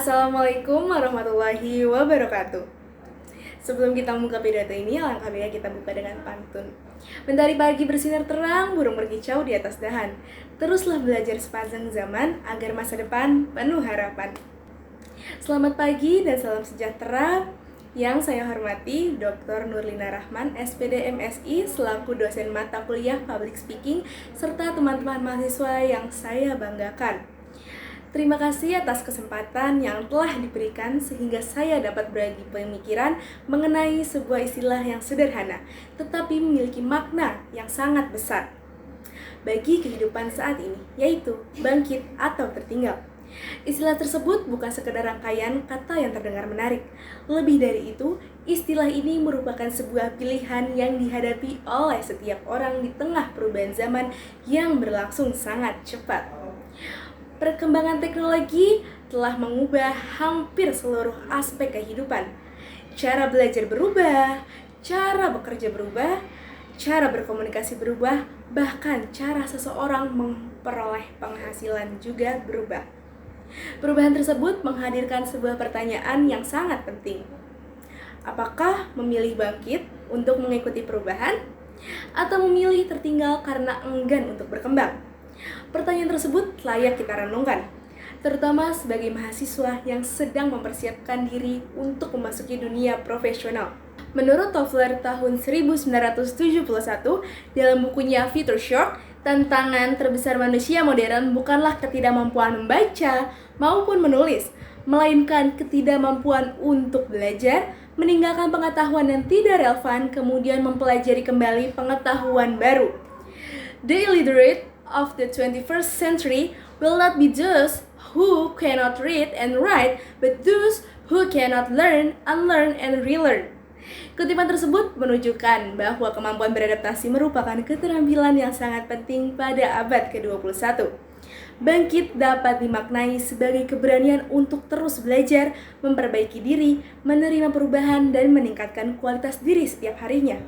Assalamualaikum warahmatullahi wabarakatuh. Sebelum kita membuka pidato ini, alangkah baiknya kita buka dengan pantun. Mentari pagi bersinar terang, burung berkicau di atas dahan. Teruslah belajar sepanjang zaman, agar masa depan penuh harapan. Selamat pagi dan salam sejahtera. Yang saya hormati Dr. Nurlina Rahman, SPD MSI, selaku dosen mata kuliah Public Speaking, serta teman-teman mahasiswa yang saya banggakan. Terima kasih atas kesempatan yang telah diberikan sehingga saya dapat berbagi pemikiran mengenai sebuah istilah yang sederhana, tetapi memiliki makna yang sangat besar bagi kehidupan saat ini, yaitu bangkit atau tertinggal. Istilah tersebut bukan sekedar rangkaian kata yang terdengar menarik. Lebih dari itu, istilah ini merupakan sebuah pilihan yang dihadapi oleh setiap orang di tengah perubahan zaman yang berlangsung sangat cepat. Perkembangan teknologi telah mengubah hampir seluruh aspek kehidupan. Cara belajar berubah, cara bekerja berubah, cara berkomunikasi berubah, bahkan cara seseorang memperoleh penghasilan juga berubah. Perubahan tersebut menghadirkan sebuah pertanyaan yang sangat penting. Apakah memilih bangkit untuk mengikuti perubahan, atau memilih tertinggal karena enggan untuk berkembang? Pertanyaan tersebut layak kita renungkan, terutama sebagai mahasiswa yang sedang mempersiapkan diri untuk memasuki dunia profesional. Menurut Toffler tahun 1971, dalam bukunya Future Shock, tantangan terbesar manusia modern bukanlah ketidakmampuan membaca maupun menulis, melainkan ketidakmampuan untuk belajar, meninggalkan pengetahuan yang tidak relevan, kemudian mempelajari kembali pengetahuan baru. The illiterate of the 21st century will not be those who cannot read and write, but those who cannot learn, unlearn, and relearn. Kutipan tersebut menunjukkan bahwa kemampuan beradaptasi merupakan keterampilan yang sangat penting pada abad ke-21. Bangkit dapat dimaknai sebagai keberanian untuk terus belajar, memperbaiki diri, menerima perubahan, dan meningkatkan kualitas diri setiap harinya.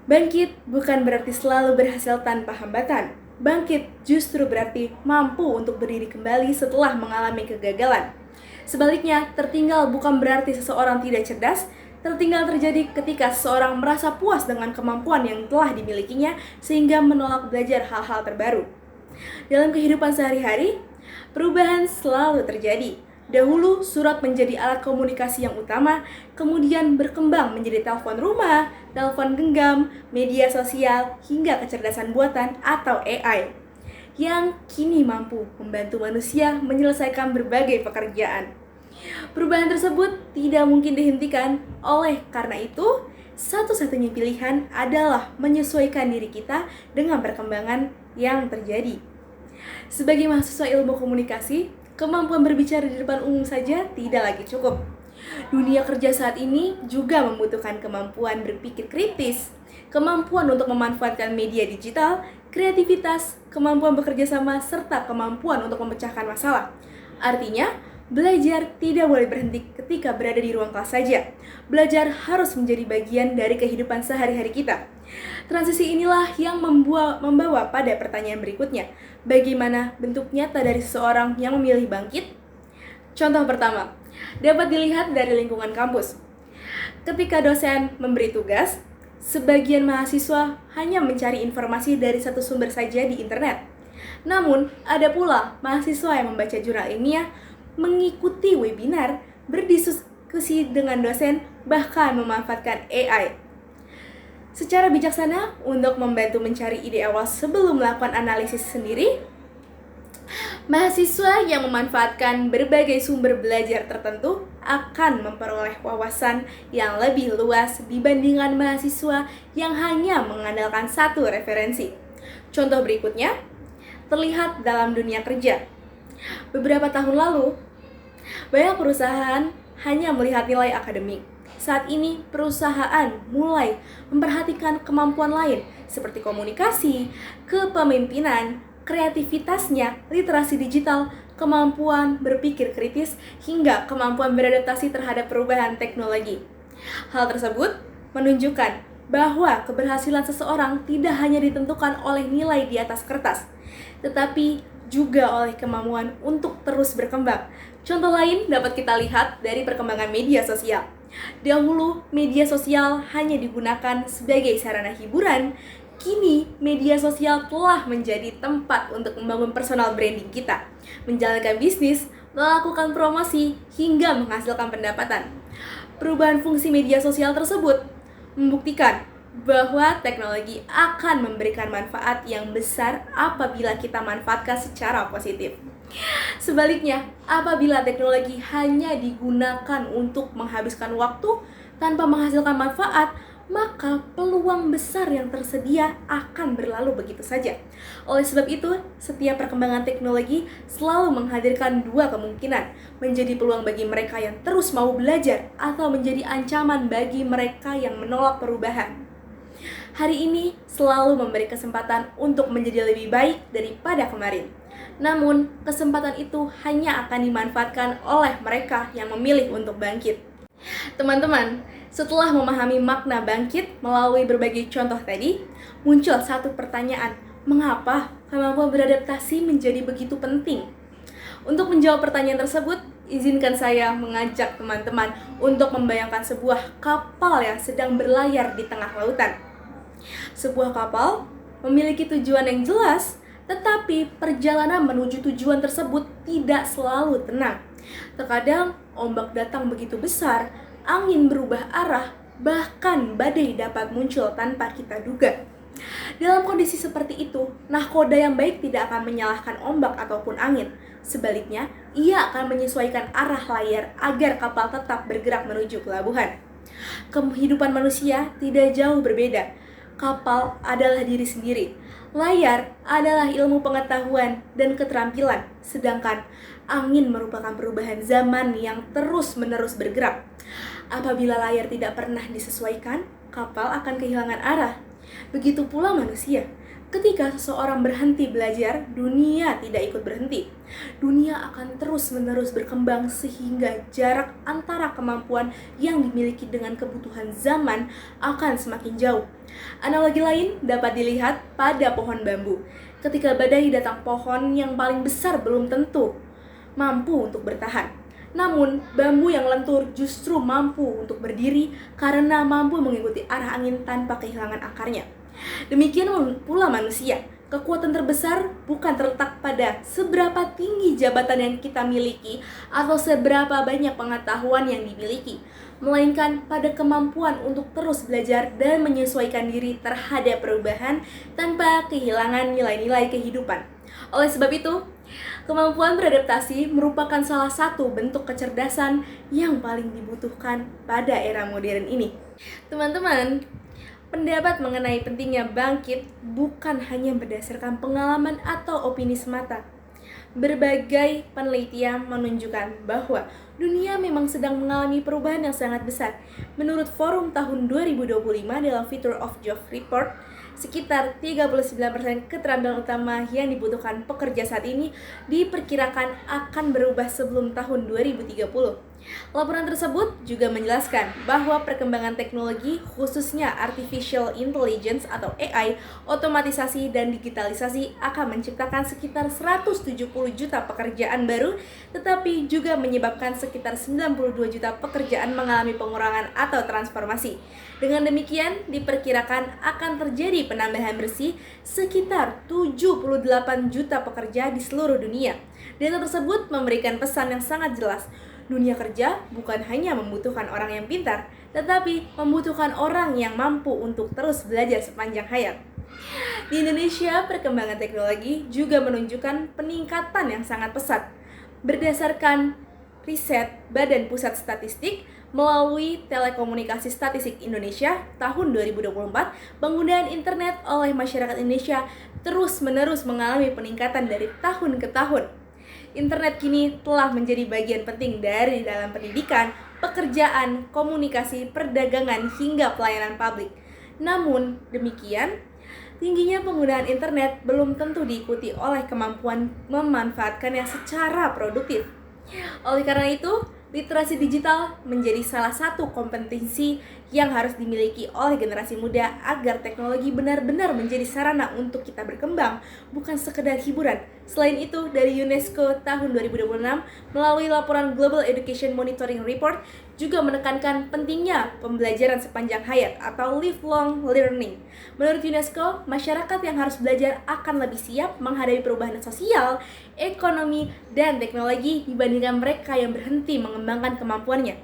Bangkit bukan berarti selalu berhasil tanpa hambatan. Bangkit justru berarti mampu untuk berdiri kembali setelah mengalami kegagalan. Sebaliknya, tertinggal bukan berarti seseorang tidak cerdas. Tertinggal terjadi ketika seseorang merasa puas dengan kemampuan yang telah dimilikinya sehingga menolak belajar hal-hal terbaru. Dalam kehidupan sehari-hari, perubahan selalu terjadi. Dahulu, surat menjadi alat komunikasi yang utama, kemudian berkembang menjadi telepon rumah, telepon genggam, media sosial, hingga kecerdasan buatan atau AI, yang kini mampu membantu manusia menyelesaikan berbagai pekerjaan. Perubahan tersebut tidak mungkin dihentikan, oleh karena itu, satu-satunya pilihan adalah menyesuaikan diri kita dengan perkembangan yang terjadi. Sebagai mahasiswa ilmu komunikasi, kemampuan berbicara di depan umum saja tidak lagi cukup. Dunia kerja saat ini juga membutuhkan kemampuan berpikir kritis, kemampuan untuk memanfaatkan media digital, kreativitas, kemampuan bekerja sama, serta kemampuan untuk memecahkan masalah. Artinya, belajar tidak boleh berhenti ketika berada di ruang kelas saja. Belajar harus menjadi bagian dari kehidupan sehari-hari kita. Transisi inilah yang membawa pada pertanyaan berikutnya. Bagaimana bentuk nyata dari seseorang yang memilih bangkit? Contoh pertama, dapat dilihat dari lingkungan kampus. Ketika dosen memberi tugas, sebagian mahasiswa hanya mencari informasi dari satu sumber saja di internet. Namun, ada pula mahasiswa yang membaca jurnal ilmiah, mengikuti webinar, berdiskusi dengan dosen, bahkan memanfaatkan AI. Secara bijaksana, untuk membantu mencari ide awal sebelum melakukan analisis sendiri, mahasiswa yang memanfaatkan berbagai sumber belajar tertentu akan memperoleh wawasan yang lebih luas dibandingkan mahasiswa yang hanya mengandalkan satu referensi. Contoh berikutnya, terlihat dalam dunia kerja. Beberapa tahun lalu, banyak perusahaan hanya melihat nilai akademik. Saat ini, perusahaan mulai memperhatikan kemampuan lain seperti komunikasi, kepemimpinan, kreativitasnya, literasi digital, kemampuan berpikir kritis, hingga kemampuan beradaptasi terhadap perubahan teknologi. Hal tersebut menunjukkan bahwa keberhasilan seseorang tidak hanya ditentukan oleh nilai di atas kertas, tetapi juga oleh kemampuan untuk terus berkembang, Contoh lain dapat kita lihat dari perkembangan media sosial. Dahulu, media sosial hanya digunakan sebagai sarana hiburan. Kini, media sosial telah menjadi tempat untuk membangun personal branding kita, menjalankan bisnis, melakukan promosi, hingga menghasilkan pendapatan. Perubahan fungsi media sosial tersebut membuktikan bahwa teknologi akan memberikan manfaat yang besar apabila kita manfaatkan secara positif. Sebaliknya, apabila teknologi hanya digunakan untuk menghabiskan waktu tanpa menghasilkan manfaat, maka peluang besar yang tersedia akan berlalu begitu saja. Oleh sebab itu, setiap perkembangan teknologi selalu menghadirkan dua kemungkinan, menjadi peluang bagi mereka yang terus mau belajar atau menjadi ancaman bagi mereka yang menolak perubahan. Hari ini selalu memberi kesempatan untuk menjadi lebih baik daripada kemarin. Namun, kesempatan itu hanya akan dimanfaatkan oleh mereka yang memilih untuk bangkit. Teman-teman, setelah memahami makna bangkit melalui berbagai contoh tadi, muncul satu pertanyaan, mengapa kemampuan beradaptasi menjadi begitu penting? Untuk menjawab pertanyaan tersebut, izinkan saya mengajak teman-teman untuk membayangkan sebuah kapal yang sedang berlayar di tengah lautan. Sebuah kapal memiliki tujuan yang jelas, tetapi perjalanan menuju tujuan tersebut tidak selalu tenang. Terkadang ombak datang begitu besar, angin berubah arah, bahkan badai dapat muncul tanpa kita duga. Dalam kondisi seperti itu, nahkoda yang baik tidak akan menyalahkan ombak ataupun angin. Sebaliknya, ia akan menyesuaikan arah layar agar kapal tetap bergerak menuju pelabuhan. Kehidupan manusia tidak jauh berbeda. Kapal adalah diri sendiri. Layar adalah ilmu pengetahuan dan keterampilan, sedangkan angin merupakan perubahan zaman yang terus-menerus bergerak. Apabila layar tidak pernah disesuaikan, kapal akan kehilangan arah. Begitu pula manusia. Ketika seseorang berhenti belajar, dunia tidak ikut berhenti. Dunia akan terus-menerus berkembang sehingga jarak antara kemampuan yang dimiliki dengan kebutuhan zaman akan semakin jauh. Analogi lain dapat dilihat pada pohon bambu. Ketika badai datang, pohon yang paling besar belum tentu mampu untuk bertahan. Namun, bambu yang lentur justru mampu untuk berdiri karena mampu mengikuti arah angin tanpa kehilangan akarnya. Demikian pula manusia. Kekuatan terbesar bukan terletak pada seberapa tinggi jabatan yang kita miliki atau seberapa banyak pengetahuan yang dimiliki, melainkan pada kemampuan untuk terus belajar dan menyesuaikan diri terhadap perubahan tanpa kehilangan nilai-nilai kehidupan. Oleh sebab itu, kemampuan beradaptasi merupakan salah satu bentuk kecerdasan yang paling dibutuhkan pada era modern ini. Teman-teman, pendapat mengenai pentingnya bangkit bukan hanya berdasarkan pengalaman atau opini semata. Berbagai penelitian menunjukkan bahwa dunia memang sedang mengalami perubahan yang sangat besar. Menurut Forum tahun 2025 dalam Future of Jobs Report, sekitar 39% keterampilan utama yang dibutuhkan pekerja saat ini diperkirakan akan berubah sebelum tahun 2030. Laporan tersebut juga menjelaskan bahwa perkembangan teknologi, khususnya Artificial Intelligence atau AI, otomatisasi dan digitalisasi akan menciptakan sekitar 170 juta pekerjaan baru, tetapi juga menyebabkan sekitar 92 juta pekerjaan mengalami pengurangan atau transformasi. Dengan demikian, diperkirakan akan terjadi penambahan bersih sekitar 78 juta pekerja di seluruh dunia. Data tersebut memberikan pesan yang sangat jelas. Dunia kerja bukan hanya membutuhkan orang yang pintar, tetapi membutuhkan orang yang mampu untuk terus belajar sepanjang hayat. Di Indonesia, perkembangan teknologi juga menunjukkan peningkatan yang sangat pesat. Berdasarkan riset Badan Pusat Statistik melalui Telekomunikasi Statistik Indonesia tahun 2024, penggunaan internet oleh masyarakat Indonesia terus-menerus mengalami peningkatan dari tahun ke tahun. Internet kini telah menjadi bagian penting dari dalam pendidikan, pekerjaan, komunikasi, perdagangan, hingga pelayanan publik. Namun demikian, tingginya penggunaan internet belum tentu diikuti oleh kemampuan memanfaatkannya secara produktif. Oleh karena itu, Literasi digital menjadi salah satu kompetensi yang harus dimiliki oleh generasi muda agar teknologi benar-benar menjadi sarana untuk kita berkembang, bukan sekedar hiburan. Selain itu, dari UNESCO tahun 2026 melalui laporan Global Education Monitoring Report juga menekankan pentingnya pembelajaran sepanjang hayat atau lifelong learning. Menurut UNESCO, masyarakat yang harus belajar akan lebih siap menghadapi perubahan sosial, ekonomi, dan teknologi dibandingkan mereka yang berhenti mengembangkan kemampuannya.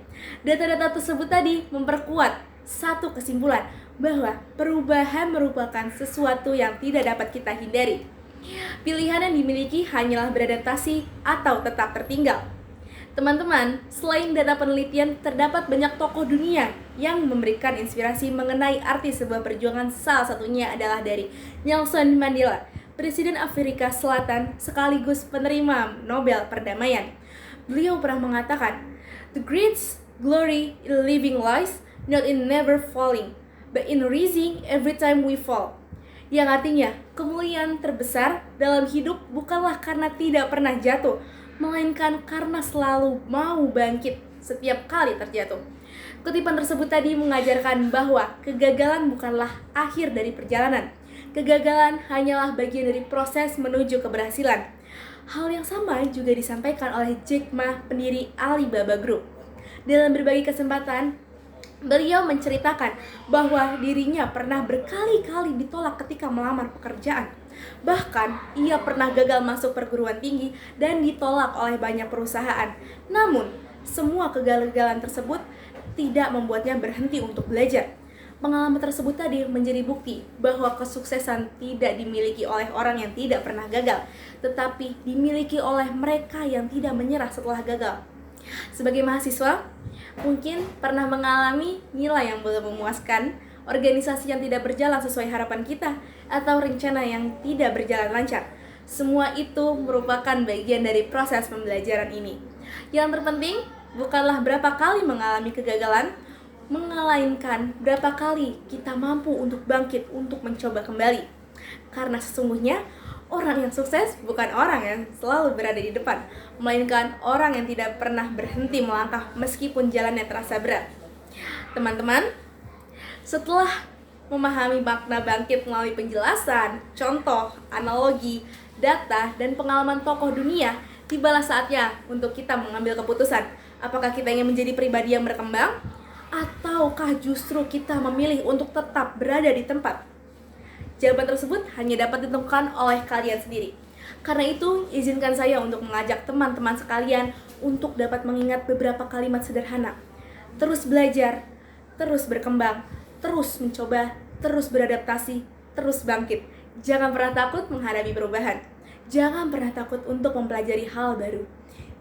Data-data tersebut tadi memperkuat satu kesimpulan bahwa perubahan merupakan sesuatu yang tidak dapat kita hindari. Pilihan yang dimiliki hanyalah beradaptasi atau tetap tertinggal. Teman-teman, selain data penelitian, terdapat banyak tokoh dunia yang memberikan inspirasi mengenai arti sebuah perjuangan. Salah satunya adalah dari Nelson Mandela, Presiden Afrika Selatan sekaligus penerima Nobel Perdamaian. Beliau pernah mengatakan, "The greatest glory in living lies not in never falling, but in rising every time we fall." Yang artinya, kemuliaan terbesar dalam hidup bukanlah karena tidak pernah jatuh, melainkan karena selalu mau bangkit setiap kali terjatuh. Kutipan tersebut tadi mengajarkan bahwa kegagalan bukanlah akhir dari perjalanan. Kegagalan hanyalah bagian dari proses menuju keberhasilan. Hal yang sama juga disampaikan oleh Jack Ma, pendiri Alibaba Group. Dalam berbagai kesempatan, beliau menceritakan bahwa dirinya pernah berkali-kali ditolak ketika melamar pekerjaan. Bahkan, ia pernah gagal masuk perguruan tinggi dan ditolak oleh banyak perusahaan. Namun, semua kegagalan tersebut tidak membuatnya berhenti untuk belajar. Pengalaman tersebut tadi menjadi bukti bahwa kesuksesan tidak dimiliki oleh orang yang tidak pernah gagal, tetapi dimiliki oleh mereka yang tidak menyerah setelah gagal. Sebagai mahasiswa, mungkin pernah mengalami nilai yang belum memuaskan, organisasi yang tidak berjalan sesuai harapan kita, atau rencana yang tidak berjalan lancar. Semua itu merupakan bagian dari proses pembelajaran ini. Yang terpenting bukanlah berapa kali mengalami kegagalan, melainkan berapa kali kita mampu untuk bangkit untuk mencoba kembali. Karena sesungguhnya orang yang sukses bukan orang yang selalu berada di depan, melainkan orang yang tidak pernah berhenti melangkah meskipun jalannya terasa berat. Teman-teman, setelah memahami makna bangkit melalui penjelasan, contoh, analogi, data, dan pengalaman tokoh dunia, tibalah saatnya untuk kita mengambil keputusan. Apakah kita ingin menjadi pribadi yang berkembang? Ataukah justru kita memilih untuk tetap berada di tempat? Jawaban tersebut hanya dapat ditentukan oleh kalian sendiri. Karena itu, izinkan saya untuk mengajak teman-teman sekalian untuk dapat mengingat beberapa kalimat sederhana. Terus belajar, terus berkembang, terus mencoba, terus beradaptasi, terus bangkit. Jangan pernah takut menghadapi perubahan. Jangan pernah takut untuk mempelajari hal baru.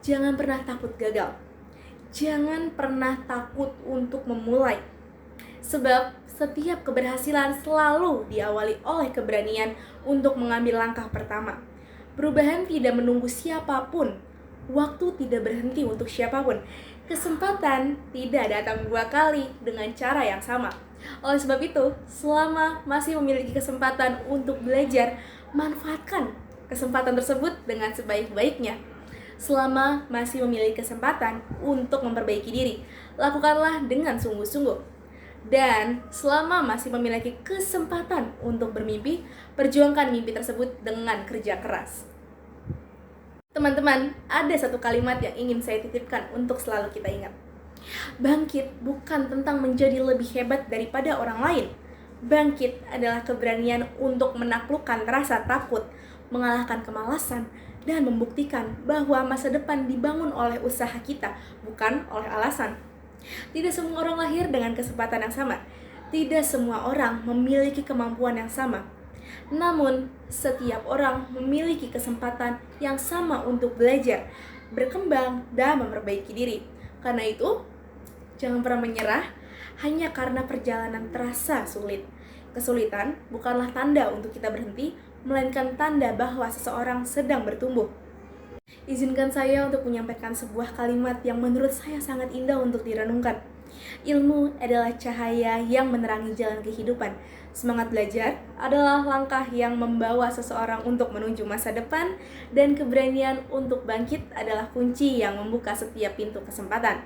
Jangan pernah takut gagal. Jangan pernah takut untuk memulai. Sebab setiap keberhasilan selalu diawali oleh keberanian untuk mengambil langkah pertama. Perubahan tidak menunggu siapapun. Waktu tidak berhenti untuk siapapun. Kesempatan tidak datang 2 kali dengan cara yang sama. Oleh sebab itu, selama masih memiliki kesempatan untuk belajar, manfaatkan kesempatan tersebut dengan sebaik-baiknya. Selama masih memiliki kesempatan untuk memperbaiki diri, lakukanlah dengan sungguh-sungguh. Dan selama masih memiliki kesempatan untuk bermimpi, perjuangkan mimpi tersebut dengan kerja keras. Teman-teman, ada satu kalimat yang ingin saya titipkan untuk selalu kita ingat. Bangkit bukan tentang menjadi lebih hebat daripada orang lain. Bangkit adalah keberanian untuk menaklukkan rasa takut, mengalahkan kemalasan, dan membuktikan bahwa masa depan dibangun oleh usaha kita, bukan oleh alasan. Tidak semua orang lahir dengan kesempatan yang sama. Tidak semua orang memiliki kemampuan yang sama. Namun, setiap orang memiliki kesempatan yang sama untuk belajar, berkembang, dan memperbaiki diri. Karena itu, jangan pernah menyerah hanya karena perjalanan terasa sulit. Kesulitan bukanlah tanda untuk kita berhenti, melainkan tanda bahwa seseorang sedang bertumbuh. Izinkan saya untuk menyampaikan sebuah kalimat yang menurut saya sangat indah untuk direnungkan. Ilmu adalah cahaya yang menerangi jalan kehidupan. Semangat belajar adalah langkah yang membawa seseorang untuk menuju masa depan, dan keberanian untuk bangkit adalah kunci yang membuka setiap pintu kesempatan.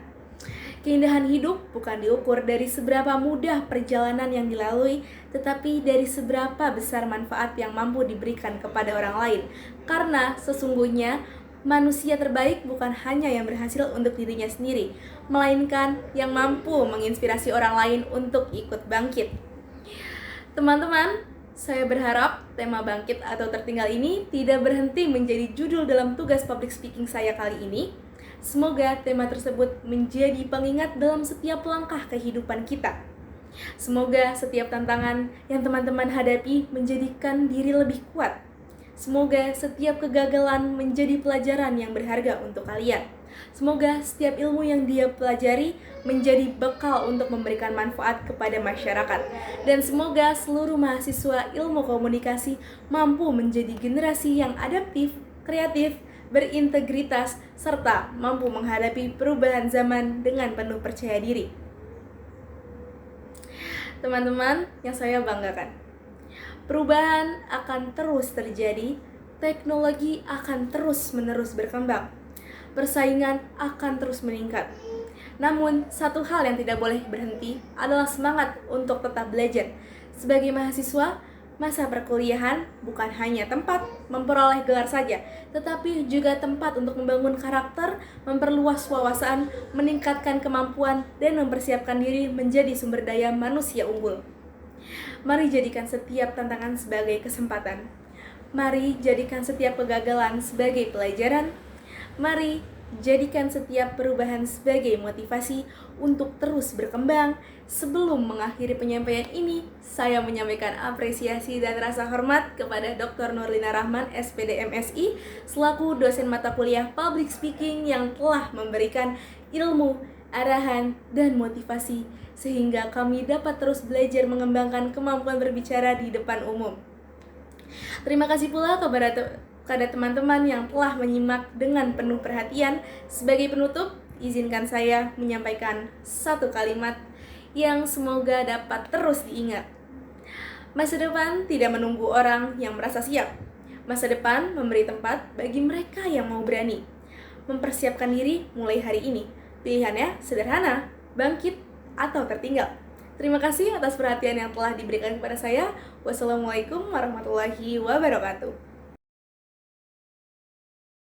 Keindahan hidup bukan diukur dari seberapa mudah perjalanan yang dilalui, tetapi dari seberapa besar manfaat yang mampu diberikan kepada orang lain. Karena sesungguhnya manusia terbaik bukan hanya yang berhasil untuk dirinya sendiri, melainkan yang mampu menginspirasi orang lain untuk ikut bangkit. Teman-teman, saya berharap tema bangkit atau tertinggal ini tidak berhenti menjadi judul dalam tugas public speaking saya kali ini. Semoga tema tersebut menjadi pengingat dalam setiap langkah kehidupan kita. Semoga setiap tantangan yang teman-teman hadapi menjadikan diri lebih kuat. Semoga setiap kegagalan menjadi pelajaran yang berharga untuk kalian. Semoga setiap ilmu yang dia pelajari menjadi bekal untuk memberikan manfaat kepada masyarakat. Dan semoga seluruh mahasiswa ilmu komunikasi mampu menjadi generasi yang adaptif, kreatif, berintegritas, serta mampu menghadapi perubahan zaman dengan penuh percaya diri. Teman-teman yang saya banggakan, perubahan akan terus terjadi, teknologi akan terus-menerus berkembang, persaingan akan terus meningkat. Namun, satu hal yang tidak boleh berhenti adalah semangat untuk tetap belajar. Sebagai mahasiswa, masa perkuliahan bukan hanya tempat memperoleh gelar saja, tetapi juga tempat untuk membangun karakter, memperluas wawasan, meningkatkan kemampuan, dan mempersiapkan diri menjadi sumber daya manusia unggul. Mari jadikan setiap tantangan sebagai kesempatan. Mari jadikan setiap kegagalan sebagai pelajaran. Mari jadikan setiap perubahan sebagai motivasi untuk terus berkembang. Sebelum mengakhiri penyampaian ini, saya menyampaikan apresiasi dan rasa hormat kepada Dr. Nurlina Rahman, SPD MSI, selaku dosen mata kuliah Public Speaking yang telah memberikan ilmu, arahan, dan motivasi sehingga kami dapat terus belajar mengembangkan kemampuan berbicara di depan umum. Terima kasih pula kepada teman-teman yang telah menyimak dengan penuh perhatian. Sebagai penutup, izinkan saya menyampaikan satu kalimat yang semoga dapat terus diingat. Masa depan tidak menunggu orang yang merasa siap. Masa depan memberi tempat bagi mereka yang mau berani. Mempersiapkan diri mulai hari ini. Pilihannya sederhana, bangkit atau tertinggal. Terima kasih atas perhatian yang telah diberikan kepada saya. Wassalamualaikum warahmatullahi wabarakatuh.